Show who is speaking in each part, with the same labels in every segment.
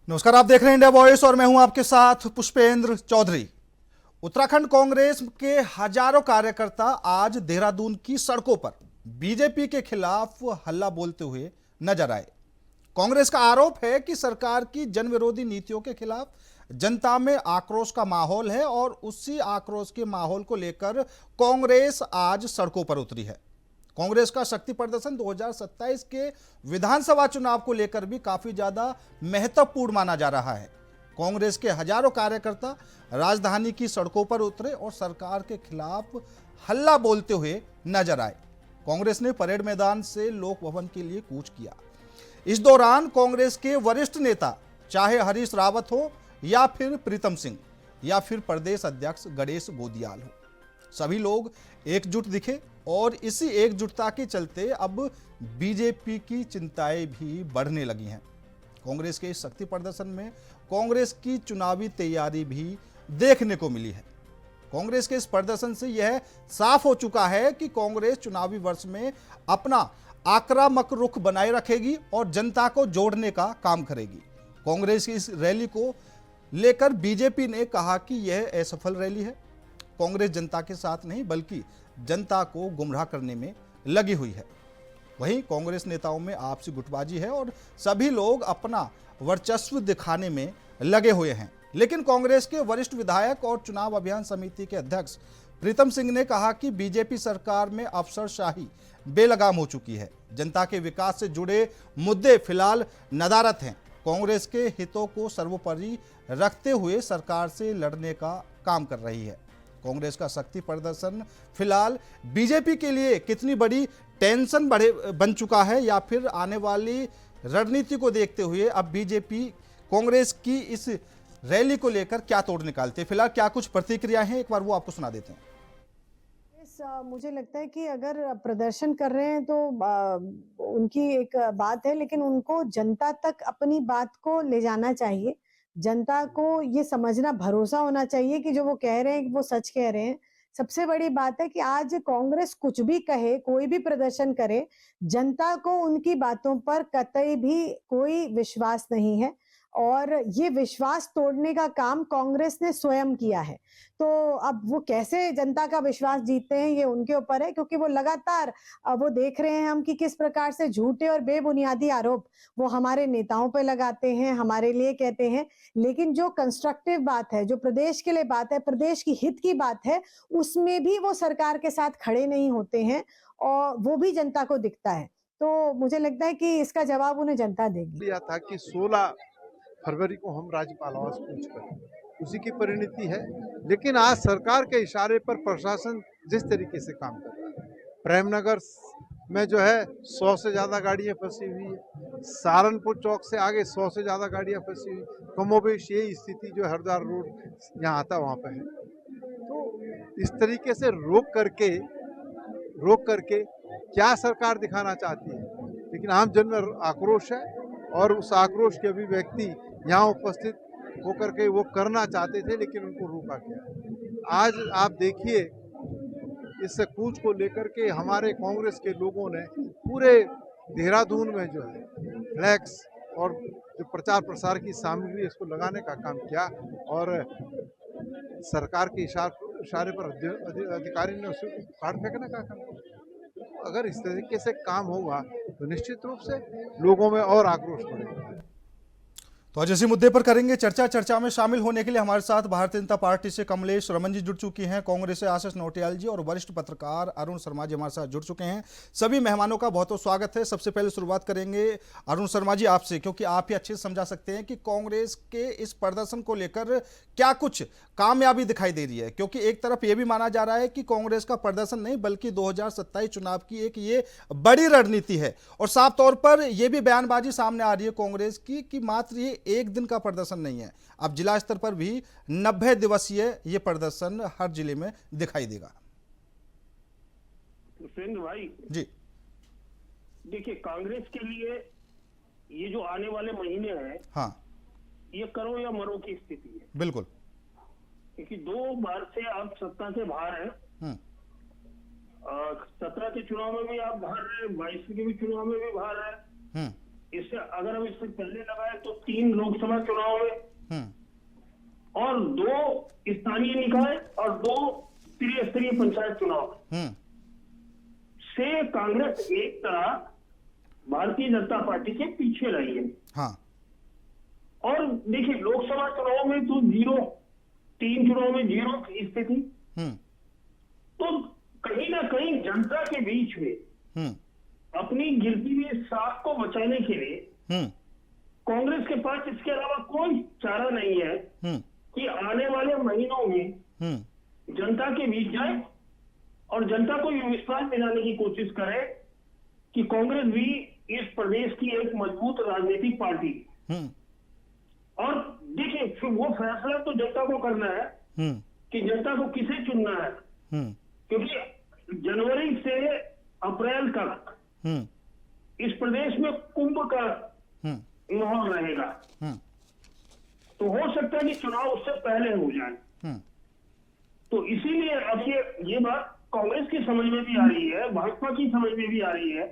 Speaker 1: नमस्कार, आप देख रहे हैं इंडिया वॉइस और मैं हूं आपके साथ पुष्पेंद्र चौधरी। उत्तराखंड कांग्रेस के हजारों कार्यकर्ता आज देहरादून की सड़कों पर बीजेपी के खिलाफ हल्ला बोलते हुए नजर आए। कांग्रेस का आरोप है कि सरकार की जनविरोधी नीतियों के खिलाफ जनता में आक्रोश का माहौल है और उसी आक्रोश के माहौल को लेकर कांग्रेस आज सड़कों पर उतरी है। कांग्रेस का शक्ति प्रदर्शन 2027 के विधानसभा चुनाव को लेकर भी काफी ज्यादा महत्वपूर्ण माना जा रहा है। कांग्रेस के हजारों कार्यकर्ता राजधानी की सड़कों पर उतरे और सरकार के खिलाफ हल्ला बोलते हुए नजर आए। कांग्रेस ने परेड मैदान से लोक भवन के लिए कूच किया। इस दौरान कांग्रेस के वरिष्ठ नेता चाहे हरीश रावत हो या फिर प्रीतम सिंह या फिर प्रदेश अध्यक्ष गणेश गोदियाल हो, सभी लोग एकजुट दिखे और इसी एकजुटता के चलते अब बीजेपी की चिंताएं भी बढ़ने लगी हैं। कांग्रेस के इस शक्ति प्रदर्शन में कांग्रेस की चुनावी तैयारी भी देखने को मिली है। कांग्रेस के इस प्रदर्शन से यह साफ हो चुका है कि कांग्रेस चुनावी वर्ष में अपना आक्रामक रुख बनाए रखेगी और जनता को जोड़ने का काम करेगी। कांग्रेस की इस रैली को लेकर बीजेपी ने कहा कि यह असफल रैली है। कांग्रेस जनता के साथ नहीं बल्कि जनता को गुमराह करने में लगी हुई है। वहीं कांग्रेस नेताओं में आपसी गुटबाजी है और सभी लोग अपना वर्चस्व दिखाने में लगे हुए हैं। लेकिन कांग्रेस के वरिष्ठ विधायक और चुनाव अभियान समिति के अध्यक्ष प्रीतम सिंह ने कहा कि बीजेपी सरकार में अफसरशाही बेलगाम हो चुकी है। जनता के विकास से जुड़े मुद्दे फिलहाल नदारद हैं। कांग्रेस के हितों को सर्वोपरि रखते हुए सरकार से लड़ने का काम कर रही है। कांग्रेस का शक्ति प्रदर्शन फिलहाल बीजेपी के लिए कितनी बड़ी टेंशन बन चुका है या फिर आने वाली रणनीति को देखते हुए अब बीजेपी कांग्रेस की इस रैली को लेकर क्या तोड़ निकालते हैं, फिलहाल क्या कुछ प्रतिक्रिया हैं, एक बार वो आपको सुना देते हैं।
Speaker 2: मुझे लगता है कि अगर प्रदर्शन कर रहे हैं तो उनकी एक बात है, लेकिन उनको जनता तक अपनी बात को ले जाना चाहिए। जनता को ये समझना, भरोसा होना चाहिए कि जो वो कह रहे हैं वो सच कह रहे हैं। सबसे बड़ी बात है कि आज कांग्रेस कुछ भी कहे, कोई भी प्रदर्शन करे, जनता को उनकी बातों पर कतई भी कोई विश्वास नहीं है और ये विश्वास तोड़ने का काम कांग्रेस ने स्वयं किया है। तो अब वो कैसे जनता का विश्वास जीतते हैं ये उनके ऊपर है, क्योंकि वो लगातार वो देख रहे हैं हम कि किस प्रकार से झूठे और बेबुनियादी आरोप वो हमारे नेताओं पे लगाते हैं, हमारे लिए कहते हैं। लेकिन जो कंस्ट्रक्टिव बात है, जो प्रदेश के लिए बात है, प्रदेश की हित की बात है, उसमें भी वो सरकार के साथ खड़े नहीं होते हैं और वो भी जनता को दिखता है। तो मुझे लगता है कि इसका जवाब उन्हें जनता देगी।
Speaker 3: लिया था कि 16 फरवरी को हम राज्यपाल आवास कूच करें, उसी की परिणति है। लेकिन आज सरकार के इशारे पर प्रशासन जिस तरीके से काम कर रहा है, प्रेमनगर में जो है 100 से ज़्यादा गाड़ियाँ फंसी हुई है, सहारनपुर चौक से आगे 100 से ज़्यादा गाड़ियाँ फंसी हुई, कमोबेश यही स्थिति जो हरदार रोड यहाँ आता वहाँ पर है। तो इस तरीके से रोक करके क्या सरकार दिखाना चाहती है, लेकिन आम जन में आक्रोश है और उस आक्रोश के अभिव्यक्ति यहाँ उपस्थित होकर के वो करना चाहते थे, लेकिन उनको रोका गया। आज आप देखिए इस कूच को लेकर के हमारे कांग्रेस के लोगों ने पूरे देहरादून में जो है फ्लैक्स और जो प्रचार प्रसार की सामग्री इसको लगाने का काम किया और सरकार के इशारे पर अधिकारी ने उसे उखाड़ फेंकने का काम किया। अगर इस तरीके से काम होगा तो निश्चित रूप से लोगों में और आक्रोश बढ़ेगा।
Speaker 1: तो आज इसी मुद्दे पर करेंगे चर्चा में शामिल होने के लिए हमारे साथ भारतीय जनता पार्टी से कमलेश रमन जी जुड़ चुकी हैं, कांग्रेस से आशीष नौटियाल जी और वरिष्ठ पत्रकार अरुण शर्मा जी हमारे साथ जुड़ चुके हैं। सभी मेहमानों का बहुत बहुत स्वागत है। सबसे पहले शुरुआत करेंगे अरुण शर्मा जी आपसे, क्योंकि आप ही अच्छे से समझा सकते हैं कि कांग्रेस के इस प्रदर्शन को लेकर क्या कुछ कामयाबी दिखाई दे रही है, क्योंकि एक तरफ यह भी माना जा रहा है कि कांग्रेस का प्रदर्शन नहीं बल्कि 2027 चुनाव की एक ये बड़ी रणनीति है और साफ तौर पर यह भी बयानबाजी सामने आ रही है कांग्रेस की कि मात्र ये एक दिन का प्रदर्शन नहीं है, अब जिला स्तर पर भी 90 दिवसीय ये प्रदर्शन हर जिले में दिखाई देगा।
Speaker 4: सुरेंद्र भाई
Speaker 1: जी
Speaker 4: देखिए, कांग्रेस के लिए ये जो आने वाले महीने हैं,
Speaker 1: हाँ
Speaker 4: ये करो या मरो की स्थिति है।
Speaker 1: बिल्कुल,
Speaker 4: क्योंकि 2 बार से आप सत्ता से बाहर हैं। 17 के चुनाव में भी आप बाहर रहे, 22 के भी चुनाव में भी बाहर रहे। इससे अगर हम इससे पहले लगाए तो 3 लोकसभा चुनाव में और 2 स्थानीय निकाय और 2 त्रिस्तरीय पंचायत चुनाव से कांग्रेस एक तरह भारतीय जनता पार्टी के पीछे रही है।
Speaker 1: हाँ।
Speaker 4: और देखिए लोकसभा चुनाव में तो 3 चुनाव में 0 की स्थिति, तो कहीं ना कहीं जनता के बीच में अपनी गिरती हुई साख को बचाने के लिए कांग्रेस के पास इसके अलावा कोई चारा नहीं है कि आने वाले महीनों में जनता के बीच जाए और जनता को ये विश्वास दिलाने की कोशिश करे कि कांग्रेस भी इस प्रदेश की एक मजबूत राजनीतिक पार्टी। और देखिए फिर वो फैसला तो जनता को करना है कि जनता को किसे चुनना है, क्योंकि जनवरी से अप्रैल तक इस प्रदेश में कुंभ का माहौल रहेगा, तो हो सकता है कि चुनाव उससे पहले हो जाए। तो इसीलिए अब ये बात कांग्रेस की समझ में भी आ रही है, भाजपा की समझ में भी आ रही है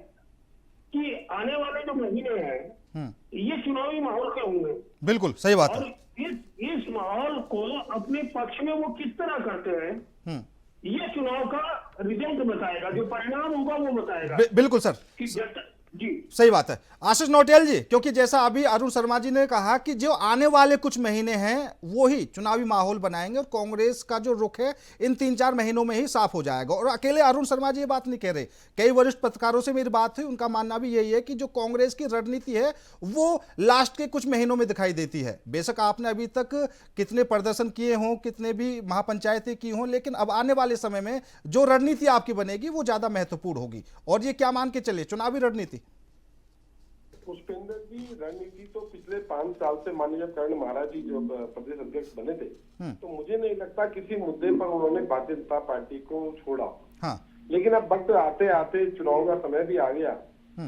Speaker 4: कि आने वाले जो महीने हैं ये चुनावी माहौल के होंगे।
Speaker 1: बिल्कुल सही बात
Speaker 4: और
Speaker 1: है।
Speaker 4: इस माहौल को अपने पक्ष में वो किस तरह करते हैं ये चुनाव का रिजल्ट बताएगा, जो परिणाम होगा वो बताएगा।
Speaker 1: बिल्कुल सर,
Speaker 4: जी
Speaker 1: सही बात है। आशीष नौटियाल जी, क्योंकि जैसा अभी अरुण शर्मा जी ने कहा कि जो आने वाले कुछ महीने हैं वो ही चुनावी माहौल बनाएंगे और कांग्रेस का जो रुख है इन 3-4 महीनों में ही साफ हो जाएगा। और अकेले अरुण शर्मा जी ये बात नहीं कह रहे, कई वरिष्ठ पत्रकारों से मेरी बात हुई, उनका मानना भी यही है कि जो कांग्रेस की रणनीति है वो लास्ट के कुछ महीनों में दिखाई देती है। बेशक आपने अभी तक कितने प्रदर्शन किए हों, कितने भी महापंचायतें की हों, लेकिन अब आने वाले समय में जो रणनीति आपकी बनेगी वो ज्यादा महत्वपूर्ण होगी। और ये क्या मान के चले, चुनावी रणनीति?
Speaker 5: पुष्पेंद्र जी, रणनीति तो पिछले 5 साल से माननीय कर्ण महाराज जी जो प्रदेश अध्यक्ष बने थे, तो मुझे नहीं लगता किसी मुद्दे पर उन्होंने भारतीय जनता पार्टी को छोड़ा।
Speaker 1: हाँ।
Speaker 5: लेकिन अब वक्त आते आते चुनाव का समय भी आ गया,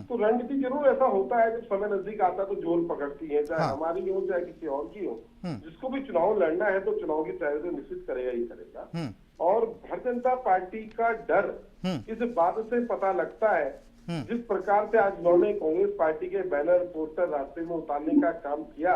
Speaker 5: तो रणनीति जरूर ऐसा होता है, जब समय नजदीक आता है तो जोर पकड़ती है, चाहे हमारी हो चाहे किसी और की हो। जिसको भी चुनाव लड़ना है तो चुनाव की तैयारी तो निश्चित करेगा ही करेगा। और भारतीय जनता पार्टी का डर इस बात से पता लगता है, जिस प्रकार से आज उन्होंने कांग्रेस पार्टी के बैनर पोस्टर रास्ते में उतारने का काम किया,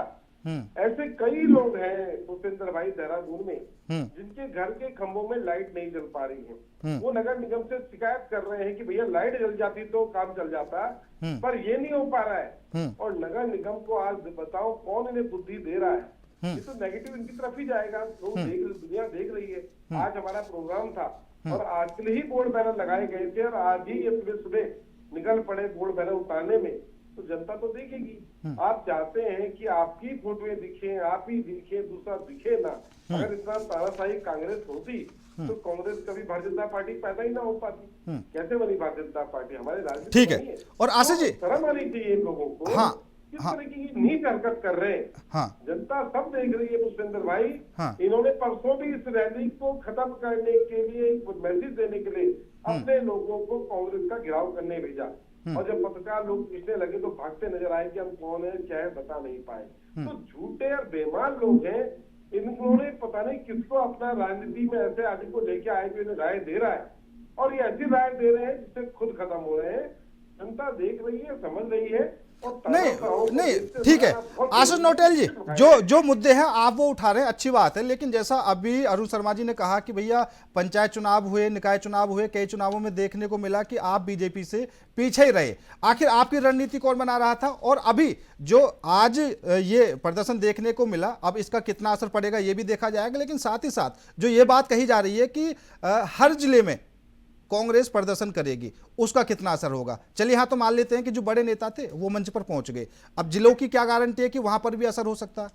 Speaker 5: ऐसे कई लोग हैं भूपेंद्र भाई देहरादून में जिनके घर के खंभों में लाइट नहीं जल पा रही है। वो नगर निगम से शिकायत कर रहे हैं कि भैया लाइट जल जाती तो काम चल जाता, पर ये नहीं हो पा रहा है। और नगर निगम को आज बताओ कौन इन्हें बुद्धि दे रहा है, ये तो नेगेटिव इनकी तरफ ही जाएगा। लोग दुनिया देख रही है। आज हमारा प्रोग्राम था और आज के लिए ही बोर्ड बैनर लगाए गए थे और आज ही ये सुबह निकल पड़े बोर्ड बैनर उतारने में, तो जनता तो देखेगी। आप चाहते हैं कि आपकी फोटोएं दिखे, आप ही दिखे, दूसरा दिखे ना। अगर इतना तानाशाही कांग्रेस होती तो कांग्रेस कभी भारतीय जनता पार्टी पैदा ही ना हो पाती। कैसे बनी भारतीय जनता पार्टी? हमारे राज्य
Speaker 1: ठीक है। और आशीष जी,
Speaker 5: शर्म आनी चाहिए लोगों को।
Speaker 1: हाँ,
Speaker 5: किस तरह की नीच हरकत कर रहे हैं।
Speaker 1: हाँ,
Speaker 5: जनता सब देख रही है पुष्पेंद्र भाई।
Speaker 1: हाँ,
Speaker 5: इन्होंने परसों भी इस रैली को खत्म करने के लिए, मैसेज देने के लिए अपने लोगों को कांग्रेस का घेराव करने भेजा। और जब पत्रकार लोग पूछने लगे तो भागते नजर आए कि हम कौन है क्या है बता नहीं पाए। तो झूठे और बेईमान लोग हैं। इन्होंने पता नहीं किसको अपना राजनीति में ऐसे आदमी को लेके आए जो इन्हें राय दे रहा है, और ये ऐसी राय दे रहे हैं जिससे खुद खत्म हो रहे हैं। जनता देख रही है, समझ रही है।
Speaker 1: नहीं, ठीक है आशीष नौटियाल जी, जो मुद्दे हैं आप वो उठा रहे हैं, अच्छी बात है। लेकिन जैसा अभी अरुण शर्मा जी ने कहा कि भैया पंचायत चुनाव हुए, निकाय चुनाव हुए, कई चुनावों में देखने को मिला कि आप बीजेपी से पीछे ही रहे। आखिर आपकी रणनीति कौन बना रहा था? और अभी जो आज ये प्रदर्शन देखने को मिला, अब इसका कितना असर पड़ेगा ये भी देखा जाएगा। लेकिन साथ ही साथ जो ये बात कही जा रही है कि हर जिले में कांग्रेस प्रदर्शन करेगी, उसका कितना असर होगा? चलिए हाँ, तो मान लेते हैं कि जो बड़े नेता थे वो मंच पर पहुंच गए, अब जिलों की क्या गारंटी है कि वहां पर भी असर हो सकता है?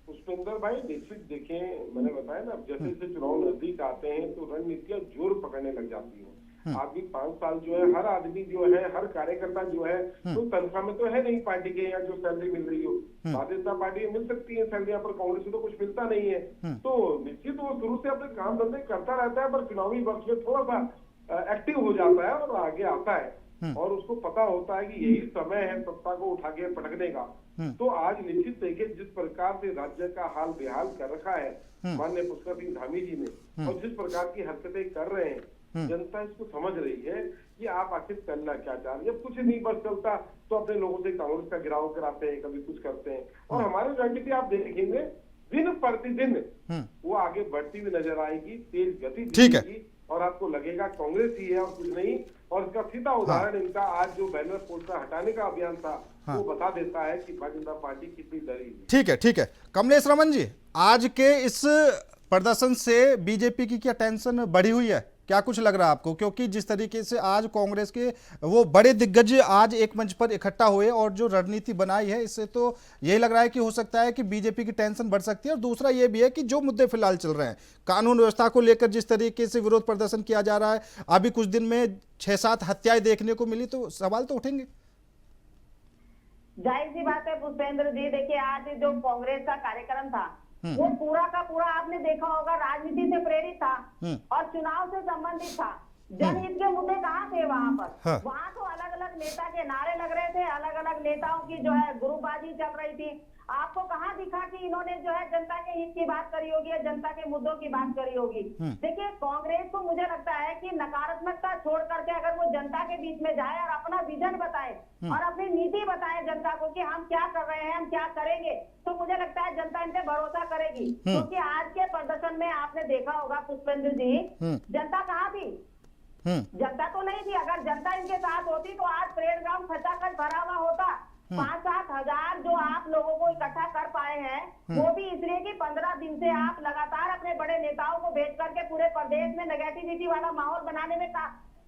Speaker 5: पुष्पेंद्र भाई निश्चित देखें, मैंने बताया ना, जैसे जैसे चुनाव नजदीक आते हैं तो रणनीतियां जोर पकड़ने लग जाती हैं। आदमी 5 साल जो है, हर आदमी जो है, हर कार्यकर्ता जो है, तो तनख्वाह में तो है नहीं पार्टी के या जो सैलरी मिल रही हो। भारतीय जनता पार्टी में मिल सकती है सैलरियां, पर कांग्रेस में तो कुछ मिलता नहीं है। तो निश्चित वो शुरू से अपने काम धंधे करता रहता है, पर चुनावी वर्ष में थोड़ा सा एक्टिव हो जाता है और आगे आता है। और उसको पता होता है कि यही समय है सत्ता को उठा के पटकने का। तो आज निश्चित देखिए, जिस प्रकार से राज्य का हाल बेहाल कर रखा है माननीय पुष्कर सिंह धामी जी ने, और जिस प्रकार की हरकतें कर रहे हैं, जनता इसको समझ रही है कि आप आखिर करना क्या चाह रहे हैं। जब कुछ नहीं बस चलता तो अपने लोगों से कांग्रेस का गिराव कराते हैं, कभी कुछ करते हैं। और हमारी रणनीति आप देखेंगे दिन प्रतिदिन वो आगे बढ़ती हुई नजर आएगी, तेज गति दिखेगी और आपको लगेगा कांग्रेस ही है और कुछ नहीं। और इसका सीधा उदाहरण इनका आज जो बैनर पोस्टर हटाने का अभियान था वो बता देता है कि भारतीय जनता पार्टी कितनी डरी है।
Speaker 1: ठीक है कमलेश रमन जी, आज के इस प्रदर्शन से बीजेपी की क्या टेंशन बढ़ी हुई है, क्या कुछ लग रहा है आपको? क्योंकि जिस तरीके से आज कांग्रेस के वो बड़े दिग्गज आज एक मंच पर इकट्ठा हुए और जो रणनीति बनाई है, इससे तो यही लग रहा है कि हो सकता है कि बीजेपी की टेंशन बढ़ सकती है। और दूसरा ये भी है कि जो मुद्दे फिलहाल चल रहे हैं, कानून व्यवस्था को लेकर जिस तरीके से विरोध प्रदर्शन किया जा रहा है, अभी कुछ दिन में 6-7 हत्याएं देखने को मिली, तो सवाल तो उठेंगे।
Speaker 6: जाहिर सी बात है पुष्पेंद्र जी, देखिए आज जो कांग्रेस का कार्यक्रम था वो पूरा का पूरा आपने देखा होगा राजनीति से प्रेरित था और चुनाव से संबंधित था। जनहित के मुद्दे कहाँ थे वहां पर?
Speaker 1: हाँ।
Speaker 6: वहां तो अलग अलग नेता के नारे लग रहे थे, अलग अलग नेताओं की जो है गुरुबाजी चल रही थी। आपको कहाँ दिखा कि इन्होंने जो है जनता के हित की बात करी होगी या जनता के मुद्दों की बात करी होगी? देखिए कांग्रेस को मुझे लगता है कि नकारात्मकता छोड़ करके अगर वो जनता के बीच में जाए और अपना विजन बताए और अपनी नीति बताए जनता को कि हम क्या कर रहे हैं, हम क्या करेंगे, तो मुझे लगता है जनता इन पे भरोसा करेगी। क्योंकि आज के प्रदर्शन में आपने देखा होगा पुष्पेंद्र जी, जनता कहाँ थी? जनता तो नहीं थी। अगर जनता इनके साथ होती तो आज परेड ग्राउंड खचाखच भरा हुआ होता। 5-7 हजार जो आप लोगों को इकट्ठा कर पाए हैं, वो भी इसलिए कि 15 दिन से आप लगातार अपने बड़े नेताओं को भेज करके पूरे प्रदेश में नेगेटिविटी वाला माहौल बनाने में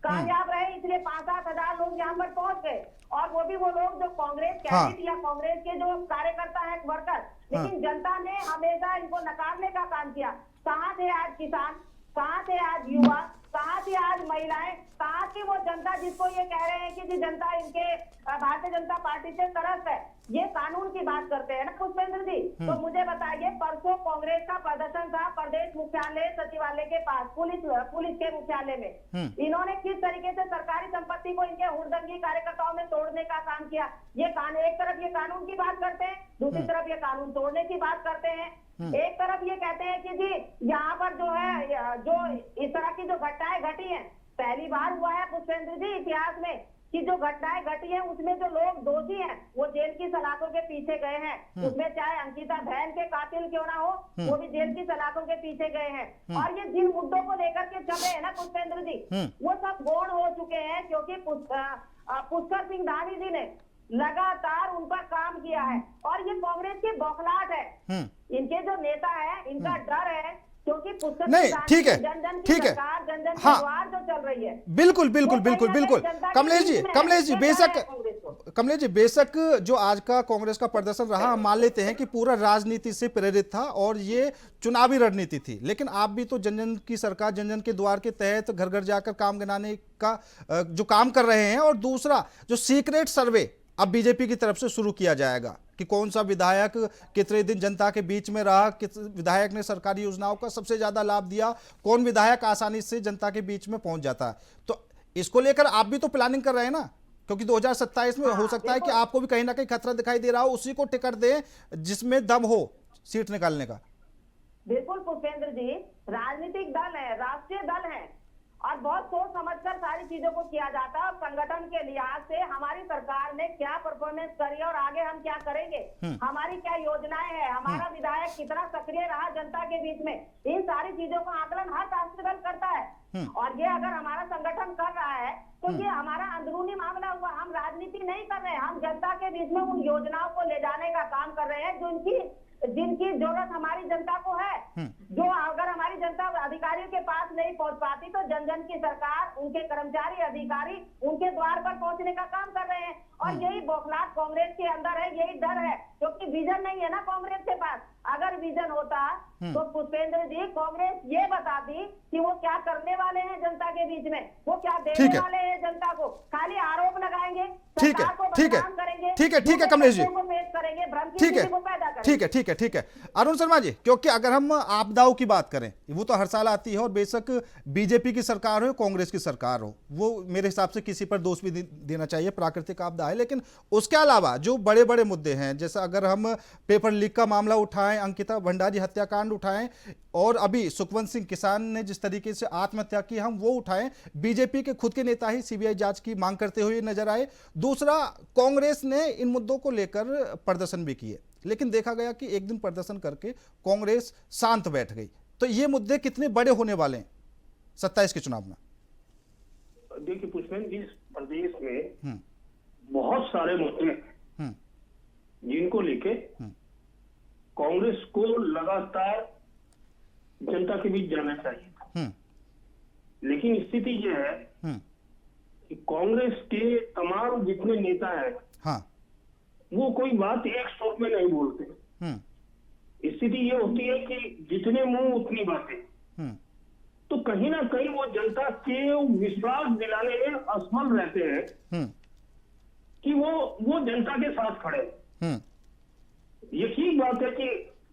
Speaker 6: कामयाब रहे, इसलिए 5-7 हजार लोग यहाँ पर पहुंच गए। और वो भी वो लोग जो कांग्रेस कैंडिडेट या कांग्रेस के जो कार्यकर्ता है, वर्कर। लेकिन जनता ने हमेशा इनको नकारने का काम किया। कहाँ थे आज किसान, कहाँ थे आज युवा, कहाँ थी आज महिलाएं, कहाँ थी वो जनता जिसको ये कह रहे हैं कि जी जनता इनके भारतीय जनता पार्टी से तरस है? ये कानून की बात करते हैं ना पुष्पेंद्र जी। तो मुझे बताइए, परसों कांग्रेस का प्रदर्शन था प्रदेश मुख्यालय सचिवालय के पास, पुलिस के मुख्यालय में। इन्होंने किस तरीके से सरकारी संपत्ति को इनके हुड़दंगी कार्यकर्ताओं में तोड़ने का काम किया। ये एक तरफ ये कानून की बात करते हैं, दूसरी तरफ ये कानून तोड़ने की बात करते हैं। एक तरफ ये कहते हैं कि जी यहाँ पर जो है जो इस तरह की जो घटनाएं घटी हैं, पहली बार हुआ है पुष्पेंद्र जी इतिहास में कि जो घटनाएं घटी हैं उसमें जो लोग दोषी हैं वो जेल की सलाखों के पीछे गए हैं। उसमें चाहे अंकिता बहन के कातिल क्यों ना हो, वो भी जेल की सलाखों के पीछे गए हैं। और ये जिन मुद्दों को लेकर के चले हैं ना पुष्पेंद्र जी, वो सब गौण हो चुके हैं। क्योंकि पुष्कर सिंह धामी जी ने लगातार उन पर काम किया है और ये कांग्रेस की बौखलाहट है। इनके जो नेता है इनका डर है, क्योंकि पुष्कर
Speaker 1: नहीं, ठीक है,
Speaker 6: जन
Speaker 1: ठीक है,
Speaker 6: सरकार जन की
Speaker 1: हाँ,
Speaker 6: द्वार जो चल रही है।
Speaker 1: बिल्कुल कमलेश जी बेशक जो आज का कांग्रेस का प्रदर्शन रहा, हम मान लेते हैं कि पूरा राजनीति से प्रेरित था और ये चुनावी रणनीति थी। लेकिन आप भी तो जन जन की सरकार, जन जन के द्वार के तहत घर घर जाकर काम गिनाने का जो काम कर रहे हैं। और दूसरा जो सीक्रेट सर्वे अब बीजेपी की तरफ से शुरू किया जाएगा कि कौन सा विधायक कितने दिन जनता के बीच में रहा, किस विधायक ने सरकारी योजनाओं का सबसे ज्यादा लाभ दिया, कौन विधायक आसानी से जनता के बीच में पहुंच जाता है। तो इसको लेकर आप भी तो प्लानिंग कर रहे हैं ना, क्योंकि 2027 में हो सकता है कि आपको भी कहीं ना कहीं खतरा दिखाई दे रहा हो, उसी को टिकट दें जिसमें दम हो सीट निकालने का।
Speaker 6: बिल्कुल पुष्पेंद्र जी, राजनीतिक दल है, राष्ट्रीय दल है और बहुत सोच समझकर सारी चीजों को किया जाता है। और संगठन के लिहाज से हमारी सरकार ने क्या परफॉर्मेंस करी और आगे हम क्या करेंगे, हमारी क्या योजनाएं हैं, हमारा विधायक कितना सक्रिय रहा जनता के बीच में, इन सारी चीजों का आकलन हर राष्ट्रीय दल करता है। और ये अगर हमारा संगठन कर रहा है तो ये हमारा अंदरूनी मामला हुआ। हम राजनीति नहीं कर रहे हैं, हम जनता के बीच में उन योजनाओं को ले जाने का काम कर रहे हैं जिनकी जरूरत हमारी जनता को है। जो अगर हमारी जनता अधिकारियों के पास नहीं पहुंच पाती तो जन जन की सरकार, उनके कर्मचारी अधिकारी उनके द्वार पर पहुंचने का काम कर रहे हैं। और यही बौखलाहट कांग्रेस के अंदर है, यही डर है, क्योंकि विजन नहीं है ना कांग्रेस के पास। अगर विजन होता तो पुष्पेंद्र जी कांग्रेस ये बताती कि वो क्या करने वाले हैं जनता के बीच में, वो क्या देने वाले हैं जनता को। खाली आरोप लगाएंगे,
Speaker 1: ठीक है कमलेश जी, ठीक है अरुण शर्मा जी। क्योंकि अगर हम आपदाओं की बात करें, वो तो हर साल आती है, और बेशक बीजेपी की सरकार हो, कांग्रेस की सरकार हो, वो मेरे हिसाब से किसी पर दोष भी देना चाहिए, प्राकृतिक आपदा है। लेकिन उसके अलावा जो बड़े बड़े मुद्दे हैं, जैसा अगर हम पेपर लीक का मामला उठाएं, अंकिता भंडारी हत्याकांड उठाएं, और अभी सुखवंत सिंह किसान ने जिस तरीके से आत्महत्या की, हम वो उठाएं, बीजेपी के खुद के नेता ही सीबीआई जांच की मांग करते हुए नजर आए। दूसरा, कांग्रेस ने इन मुद्दों को लेकर प्रदर्शन भी किए, लेकिन देखा गया कि एक दिन प्रदर्शन करके कांग्रेस शांत बैठ गई। तो ये मुद्दे कितने बड़े होने वाले हैं 27 के चुनाव में?
Speaker 4: देखिए पुष्पेंद्र जी, इस प्रदेश में बहुत सारे मुद्दे हैं जिनको लेके कांग्रेस को लगातार जनता के बीच जाना चाहिए था, लेकिन स्थिति ये है कि कांग्रेस के तमाम जितने नेता हैं,
Speaker 1: हाँ,
Speaker 4: वो कोई बात एक सुर में नहीं बोलते। स्थिति ये होती है कि जितने मुंह उतनी बातें। तो कहीं ना कहीं वो जनता के विश्वास दिलाने में असफल रहते हैं कि वो जनता के साथ खड़े। यही बात है कि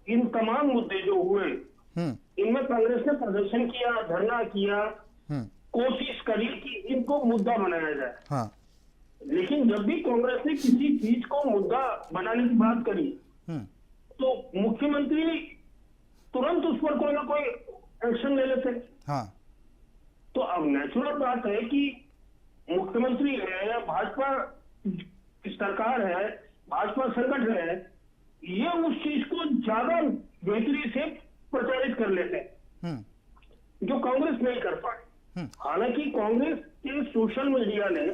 Speaker 4: इन तमाम मुद्दे जो हुए, इनमें कांग्रेस ने प्रदर्शन किया, धरना किया, कोशिश करी कि इनको मुद्दा बनाया जाए।
Speaker 1: हाँ।
Speaker 4: लेकिन जब भी कांग्रेस ने किसी चीज को मुद्दा बनाने की बात करी, तो मुख्यमंत्री तुरंत उस पर कोई ना कोई एक्शन ले लेते। हाँ। तो अब नेचुरल बात है कि मुख्यमंत्री है या भाजपा सरकार है, भाजपा संगठन है, ये उस चीज को ज्यादा बेहतरी से प्रचारित कर लेते हैं, जो कांग्रेस नहीं कर पाए। हालांकि कांग्रेस के सोशल मीडिया ने,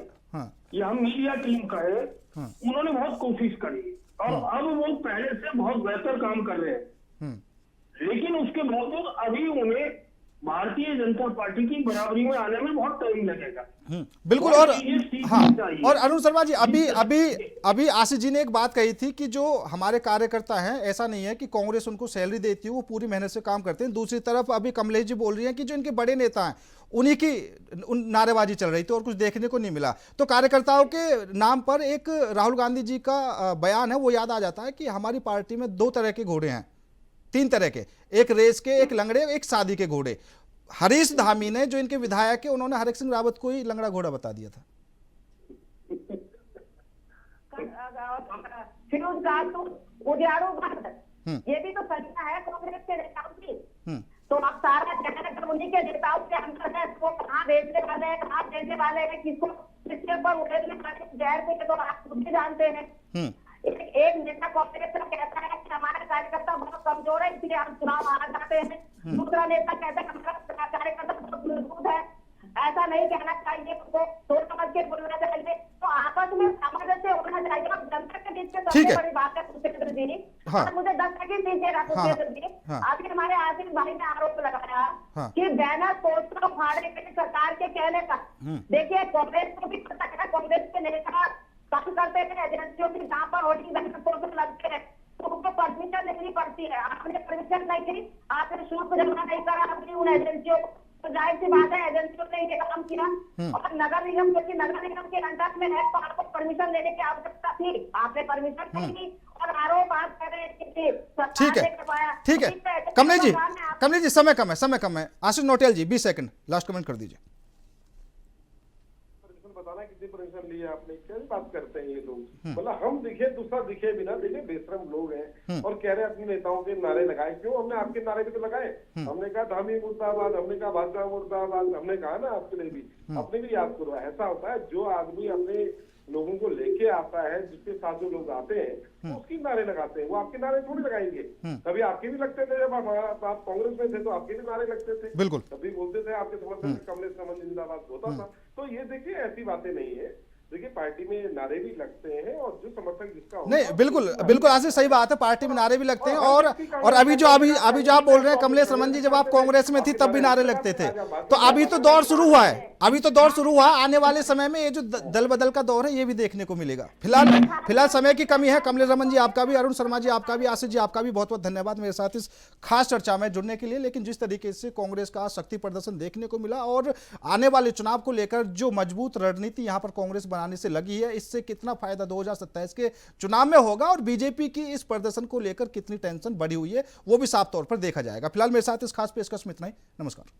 Speaker 4: या हम मीडिया टीम का है, उन्होंने बहुत कोशिश करी और अब वो पहले से बहुत बेहतर काम कर रहे हैं। लेकिन उसके बावजूद अभी उन्हें भारतीय जनता पार्टी की बराबरी में आने में बहुत टाइम लगेगा।
Speaker 1: बिल्कुल। और हाँ, और अरुण शर्मा जी, अभी आशीष जी ने एक बात कही थी कि जो हमारे कार्यकर्ता हैं, ऐसा नहीं है कि कांग्रेस उनको सैलरी देती है, वो पूरी मेहनत से काम करते हैं। दूसरी तरफ अभी कमलेश जी बोल रही हैं कि जो इनके बड़े नेता हैं उन्हीं की नारेबाजी चल रही थी और कुछ देखने को नहीं मिला। तो कार्यकर्ताओं के नाम पर एक राहुल गांधी जी का बयान है, वो याद आ जाता है कि हमारी पार्टी में 2 तरह के घोड़े हैं, 3 तरह के, एक रेस के, एक लंगड़े, एक शादी के घोड़े। हरीश धामी ने, जो इनके विधायक है, उन्होंने हरेक सिंह रावत को ही लंगड़ा घोड़ा बता दिया था।
Speaker 6: फिरोज गांव तो उजाड़ू बंद, ये भी तो संख्या है कांग्रेस के नेताओं की। तो अब सारा जगह उन्हीं के नेताओं के अंदर है, इसको कहाँ भेजने वाले हैं, कहाँ भेजने वाले हैं, किसको किसके ऊपर उड़ेलने वाले जहर को, तो आप खुद भी जानते हैं। एक नेता कांग्रेस का कहता है कि हमारे कार्यकर्ता बहुत कमजोर है, इसलिए हम चुनाव हार जाते हैं। दूसरा नेता कहता है हमारा कार्यकर्ता बहुत मजबूत है। ऐसा नहीं कहना चाहिए, तो सोच समझ के बोलना चाहिए। तो आपस में सामंजस्य होना चाहिए। अब जनता के बीच में सबसे बड़ी बात है पुष्पेंद्र जी, मुझे 10 सेकंड दीजिएगा पुष्पेंद्र जी। अभी हमारे आसिफ भाई ने आरोप लगाया कि बैनर पोस्टर फाड़ने के सरकार के कहने का। देखिए, कांग्रेस को भी पता है, कांग्रेस के नेता काम करते हैं एजेंसियों की, जहाँ पर होर्डिंग बैनर पोस्टर लगते हैं तो उनको परमिशन लेनी पड़ती है। आपने परमिशन नहीं की, आपने शुल्क जमा नहीं करा अपनी उन एजेंसियों को, तो जाहिर सी बात है एजेंसियों ने ये काम किया। और नगर निगम, क्योंकि नगर निगम के अंडर में है, तो आपको परमिशन लेने की आवश्यकता थी, आपने परमिशन नहीं दी और आरोप आप कर रहे हैं कि सरकार ने करवाया। ठीक है
Speaker 1: कमलेश जी, समय कम है। आशीष नोटियाल जी 20 सेकंड लास्ट कमेंट कर दीजिए।
Speaker 5: बताना कितनी परमिशन ली है आपने, क्या बात करते हैं ये लोग। मतलब हम दिखे, दूसरा दिखे बिना, देखिए बेशरम लोग हैं और कह रहे हैं अपने नेताओं के नारे लगाए। क्यों? हमने आपके नारे भी तो लगाए। हमने कहा धामी मुर्दाबाद, हमने कहा भाजपा मुर्दाबाद, हमने कहा ना आपके लिए भी, अपने भी याद करो। ऐसा होता है, जो आदमी अपने लोगों को लेके आता है, जिसके साथ जो लोग आते हैं, तो उसकी नारे लगाते हैं। वो आपके नारे थोड़ी लगाएंगे। कभी आपके भी लगते थे, जब आप कांग्रेस में थे तो आपके भी नारे लगते थे। बिल्कुल, कभी बोलते थे आपके समर्थन कमलेश समन जिंदाबाद होता था। तो ये देखिए, ऐसी बातें नहीं है। देखिए, पार्टी में नारे भी लगते हैं और जो समर्थक जिसका
Speaker 1: नहीं, बिल्कुल आशीष सही बात है, पार्टी में नारे भी लगते हैं। और अभी जो आप बोल रहे हैं कमलेश रमन जी, जब आप कांग्रेस में थी तब भी नारे लगते थे। तो अभी तो दौर शुरू हुआ है, आने वाले समय में ये जो दल बदल का दौर है ये भी देखने को मिलेगा। फिलहाल समय की कमी है। कमलेश रमन जी आपका भी, अरुण शर्मा जी आपका भी, आशीष जी आपका भी बहुत बहुत धन्यवाद मेरे साथ इस खास चर्चा में जुड़ने के लिए। लेकिन जिस तरीके से कांग्रेस का शक्ति प्रदर्शन देखने को मिला और आने वाले चुनाव को लेकर जो मजबूत रणनीति यहाँ पर कांग्रेस बनाने से लगी है, इससे कितना फायदा 2027 के चुनाव में होगा और बीजेपी की इस प्रदर्शन को लेकर कितनी टेंशन बढ़ी हुई है वो भी साफ तौर पर देखा जाएगा। फिलहाल मेरे साथ इस खास पेशकश में इतना ही। नमस्कार।